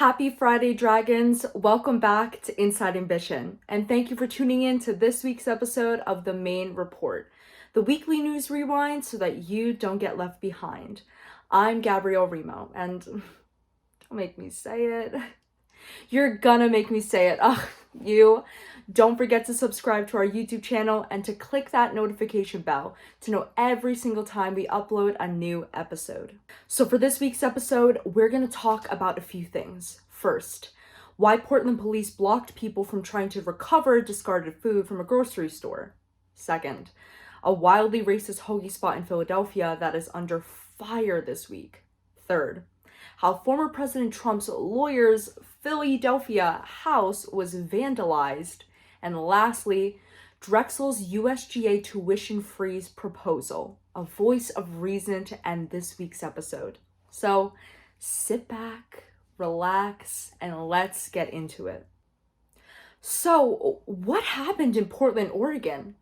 Happy Friday, Dragons. Welcome back to Inside Ambition, and thank you for tuning in to this week's episode of the Main Report, the weekly news rewind so that you don't get left behind. I'm Gabrielle Remo, and don't make me say it. You're gonna make me say it. You. Don't forget to subscribe to our YouTube channel and to click that notification bell to know every single time we upload a new episode. So for this week's episode, we're going to talk about a few things. First, why Portland police blocked people from trying to recover discarded food from a grocery store. Second, a wildly racist hoagie spot in Philadelphia that is under fire this week. Third, how former President Trump's lawyer's Philly-delphia house was vandalized. And lastly, Drexel's USGA tuition freeze proposal, a voice of reason to end this week's episode. So sit back, relax, and let's get into it. So what happened in Portland, Oregon?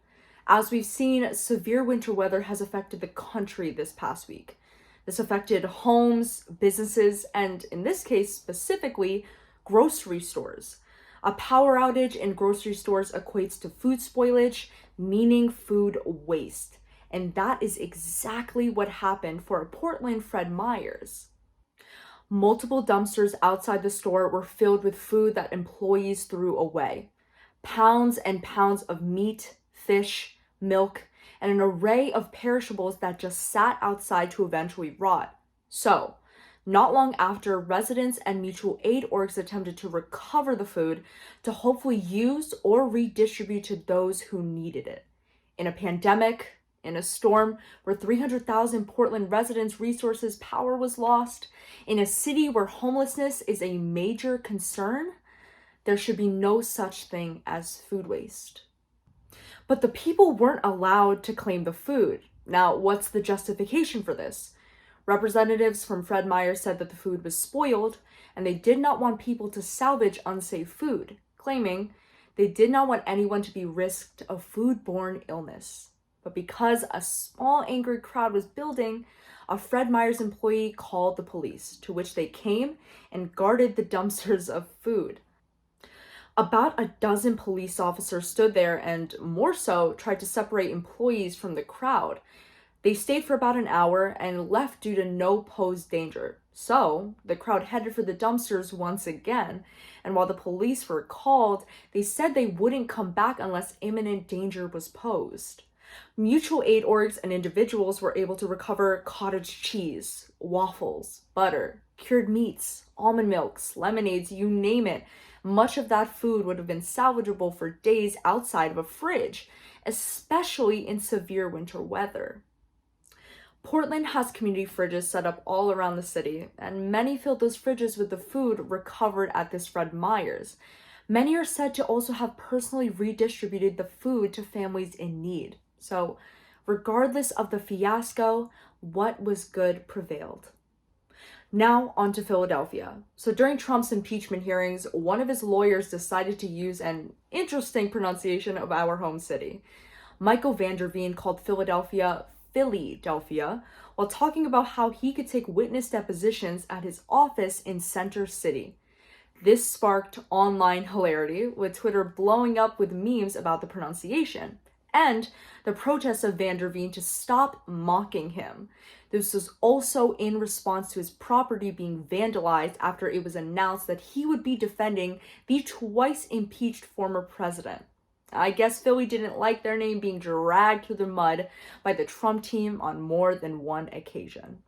As we've seen, severe winter weather has affected the country this past week. This affected homes, businesses, and in this case specifically, grocery stores. A power outage in grocery stores equates to food spoilage, meaning food waste. And that is exactly what happened for Portland Fred Meyers. Multiple dumpsters outside the store were filled with food that employees threw away. Pounds and pounds of meat, fish, milk, and an array of perishables that just sat outside to eventually rot. So, not long after, residents and mutual aid orgs attempted to recover the food to hopefully use or redistribute to those who needed it. In a pandemic, in a storm where 300,000 Portland residents' resources power was lost, in a city where homelessness is a major concern, there should be no such thing as food waste. But the people weren't allowed to claim the food. Now, what's the justification for this? Representatives from Fred Meyers said that the food was spoiled and they did not want people to salvage unsafe food, claiming they did not want anyone to be risked of foodborne illness. But because a small angry crowd was building, a Fred Meyers employee called the police, to which they came and guarded the dumpsters of food. About a dozen police officers stood there and, more so, tried to separate employees from the crowd. They stayed for about an hour and left due to no posed danger. So, the crowd headed for the dumpsters once again, and while the police were called, they said they wouldn't come back unless imminent danger was posed. Mutual aid orgs and individuals were able to recover cottage cheese, waffles, butter, cured meats, almond milks, lemonades, you name it. Much of that food would have been salvageable for days outside of a fridge, especially in severe winter weather. Portland has community fridges set up all around the city, and many filled those fridges with the food recovered at this Fred Meyers. Many are said to also have personally redistributed the food to families in need. So, regardless of the fiasco, what was good prevailed. Now, on to Philadelphia. So during Trump's impeachment hearings, one of his lawyers decided to use an interesting pronunciation of our home city. Michael Vanderveen called Philadelphia Philly-delphia, while talking about how he could take witness depositions at his office in Center City. This sparked online hilarity, with Twitter blowing up with memes about the pronunciation, and the protests of Vanderveen to stop mocking him. This was also in response to his property being vandalized after it was announced that he would be defending the twice impeached former president. I guess Philly didn't like their name being dragged through the mud by the Trump team on more than one occasion.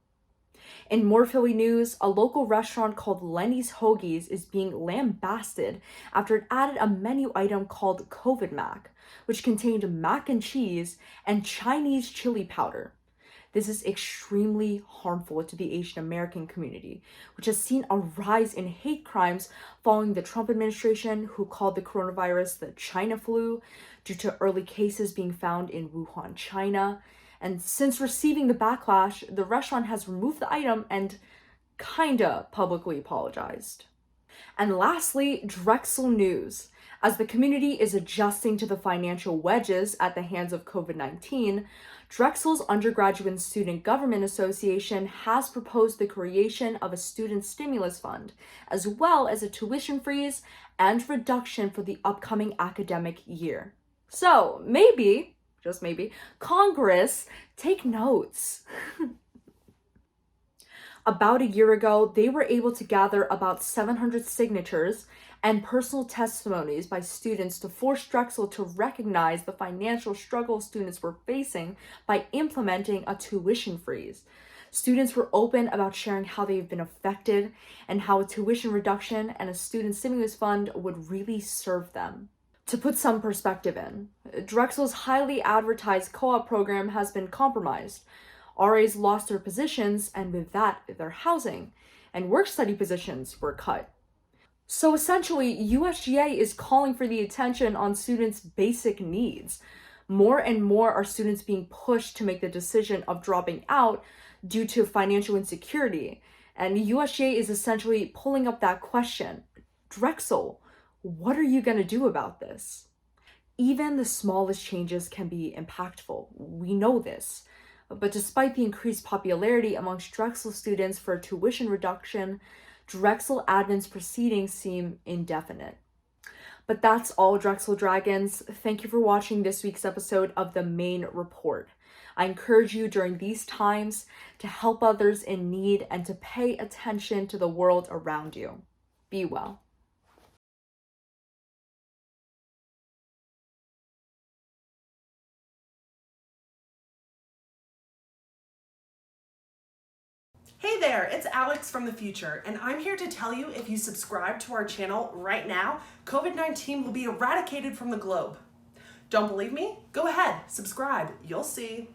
In more Philly news, a local restaurant called Lenny's Hoagies is being lambasted after it added a menu item called COVID Mac, which contained mac and cheese and Chinese chili powder. This is extremely harmful to the Asian American community, which has seen a rise in hate crimes following the Trump administration, who called the coronavirus the China flu due to early cases being found in Wuhan, China. And since receiving the backlash, the restaurant has removed the item and kinda publicly apologized. And lastly, Drexel news. As the community is adjusting to the financial wedges at the hands of COVID-19, Drexel's Undergraduate Student Government Association has proposed the creation of a student stimulus fund, as well as a tuition freeze and reduction for the upcoming academic year. So maybe, just maybe, Congress, take notes. About a year ago, they were able to gather about 700 signatures and personal testimonies by students to force Drexel to recognize the financial struggle students were facing by implementing a tuition freeze. Students were open about sharing how they've been affected and how a tuition reduction and a student stimulus fund would really serve them. To put some perspective in, Drexel's highly advertised co-op program has been compromised. RAs lost their positions, and with that, their housing, and work-study positions were cut. So essentially, USGA is calling for the attention on students' basic needs. More and more are students being pushed to make the decision of dropping out due to financial insecurity, and USGA is essentially pulling up that question. Drexel, what are you going to do about this? Even the smallest changes can be impactful. We know this. But despite the increased popularity amongst Drexel students for a tuition reduction, Drexel admin's proceedings seem indefinite. But that's all, Drexel Dragons. Thank you for watching this week's episode of the Main Report. I encourage you during these times to help others in need and to pay attention to the world around you. Be well. Hey there, it's Alex from the future, and I'm here to tell you if you subscribe to our channel right now, COVID-19 will be eradicated from the globe. Don't believe me? Go ahead, subscribe, you'll see.